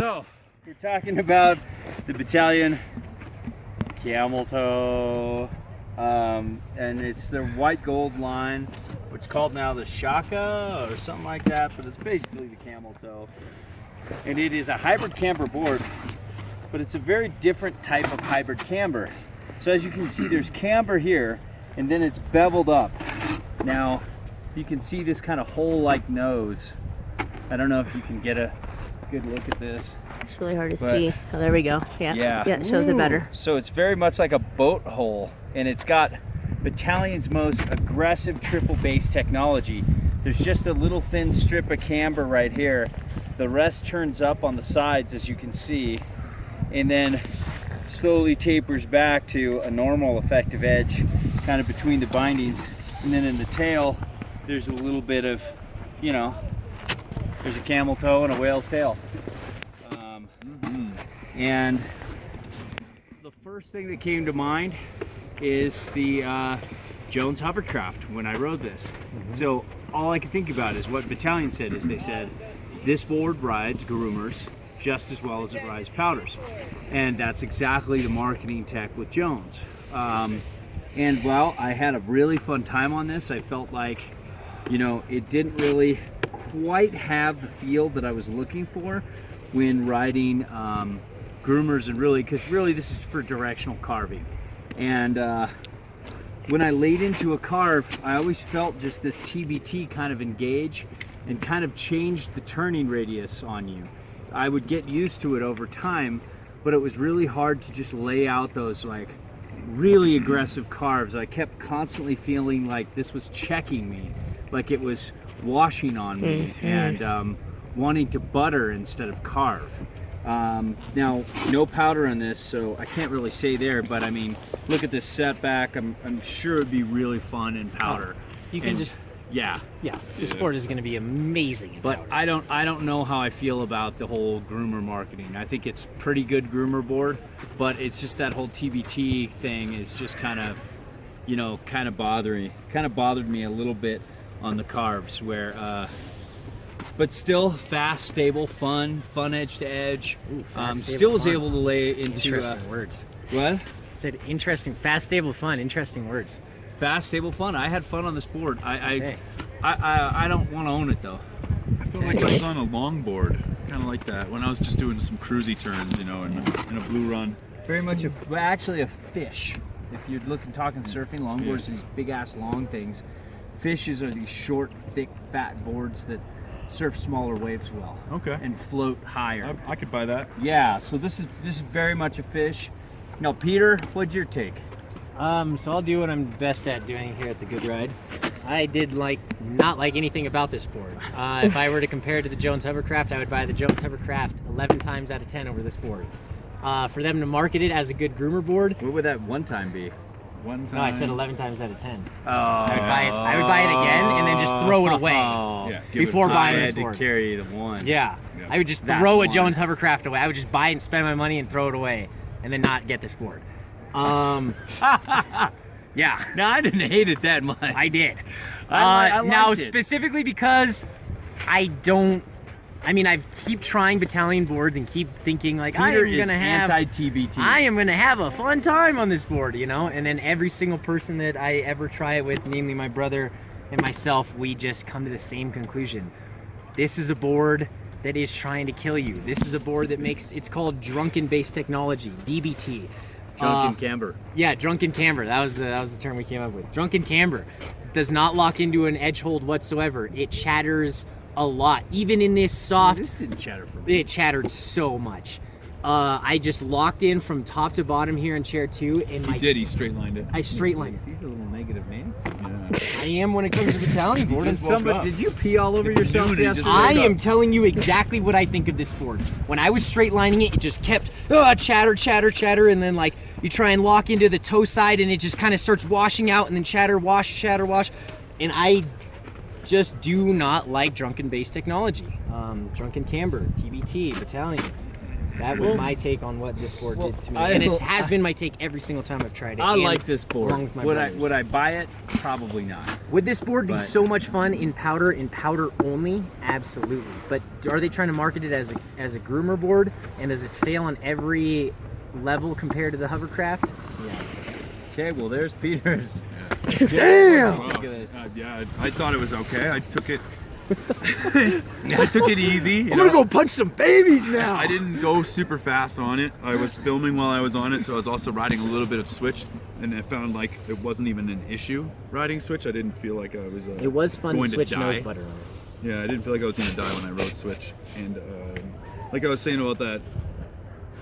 So, we're talking about the Bataleon Camel Toe, and it's their white gold line, which is called now the Shakka or something like that, but it's basically the Camel Toe. And it is a hybrid camber board, but it's a very different type of hybrid camber. So as you can see, there's camber here, and then it's beveled up. Now, you can see this kind of hole-like nose. I don't know if you can get a good look at this. It's really hard to see. Oh, there we go. Yeah, it shows it better. So it's very much like a boat hole, and it's got Batalion's most aggressive triple base technology. There's just a little thin strip of camber right here. The rest turns up on the sides, as you can see, and then slowly tapers back to a normal effective edge kind of between the bindings. And then in the tail, there's a little bit of, you know, there's a camel toe and a whale's tail. And the first thing that came to mind is the Jones hovercraft when I rode this. So all I could think about is what Bataleon said. Is they said this board rides groomers just as well as it rides powders, and that's exactly the marketing tech with Jones. And well, I had a really fun time on this. I felt like, you know, it didn't really quite have the feel that I was looking for when riding groomers, and really, because really this is for directional carving. And when I laid into a carve, I always felt just this TBT kind of engage and kind of change the turning radius on you. I would get used to it over time, but it was really hard to just lay out those like really aggressive carves. I kept constantly feeling like this was checking me, like it was washing on me, and wanting to butter instead of carve. Now, no powder on this, so I can't really say there, but I mean, look at this setback. I'm sure it'd be really fun in powder. You can just... Yeah. The sport is going to be amazing. But I don't know how I feel about the whole groomer marketing. I think it's pretty good groomer board, but it's just that whole TBT thing is just kind of, you know, kind of bothered me a little bit on the carves where, but still fast, stable, fun edge to edge. Ooh, still was able to lay into interesting words. What? Said interesting, fast, stable, fun. Interesting words. Fast, stable, fun. I had fun on this board. Okay. I don't want to own it though. I feel like I was on a longboard, kind of like that, when I was just doing some cruisy turns, you know, in a blue run. Very much actually a fish. If you're talking surfing, longboards, these big ass long things. Fishes are these short, thick, fat boards that surf smaller waves well. Okay. And float higher. I could buy that. Yeah. So this is very much a fish. Now, Peter, what'd your take? So I'll do what I'm best at doing here at the Good Ride. I did not like anything about this board. If I were to compare it to the Jones hovercraft, I would buy the Jones hovercraft 11 times out of 10 over this board. For them to market it as a good groomer board. What would that one time be? One time. No, I said 11 times out of 10. Oh. I would buy it again and then just throw it away. Before buying this board. To carry the one. Yeah. I would just throw a Jones hovercraft away. I would just buy it and spend my money and throw it away and then not get this board. Yeah. No, I didn't hate it that much. I did. I liked now, it. specifically because I keep trying Bataleon boards and keep thinking like, Peter is anti-TBT. I am gonna have a fun time on this board, you know? And then every single person that I ever try it with, namely my brother and myself, we just come to the same conclusion. This is a board that is trying to kill you. This is a board that it's called drunken base technology, DBT. Drunken camber. Yeah, drunken camber. That was the term we came up with. Drunken camber does not lock into an edge hold whatsoever. It chatters a lot, even in this soft. This didn't chatter for me. It chattered so much. I just locked in from top to bottom here in chair 2, and He straight lined it. I straight lined it. He's a little negative, man. I am when it comes to the Bataleon board. And did you pee all over yourself yesterday? I am telling you exactly what I think of this board. When I was straight lining it, it just kept chatter, and then like you try and lock into the toe side, and it just kind of starts washing out, and then chatter, wash. And I just do not like drunken base technology. Drunken camber, TBT, Bataleon. That was my take on what this board did to me, and it has been my take every single time I've tried it. I and like this board. along with my Would brothers. I buy it? Probably not. Would this board be But- so much fun in powder only? Absolutely. But are they trying to market it as a groomer board? And does it fail on every level compared to the hovercraft? Okay, well there's Peter's. Damn! Wow. Look at this. Yeah, I thought it was okay. I took it. I took it easy. I'm gonna go punch some babies now. I didn't go super fast on it. I was filming while I was on it, so I was also riding a little bit of switch, and I found like it wasn't even an issue riding switch. I didn't feel like I was. It was fun to going to switch die. nose butter on it. Yeah, I didn't feel like I was gonna die when I rode switch, and like I was saying about that,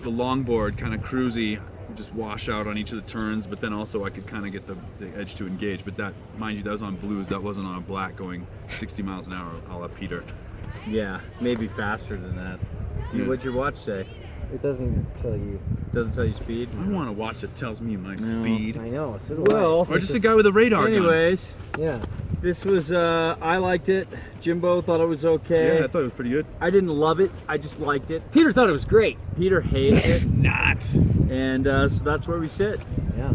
the longboard kind of cruisy, just wash out on each of the turns, but then also I could kind of get the edge to engage. But that, mind you, that was on blues. That wasn't on a black going 60 miles an hour a la Peter. Yeah, maybe faster than that. Yeah. What'd your watch say? It doesn't tell you. Doesn't tell you speed? I want a watch that tells me my speed. I know. So do Well, Or just a guy with a radar gun. anyways, yeah. this was, I liked it. Jimbo thought it was okay. Yeah, I thought it was pretty good. I didn't love it. I just liked it. Peter thought it was great. Peter hated it. Not. And so that's where we sit. Yeah.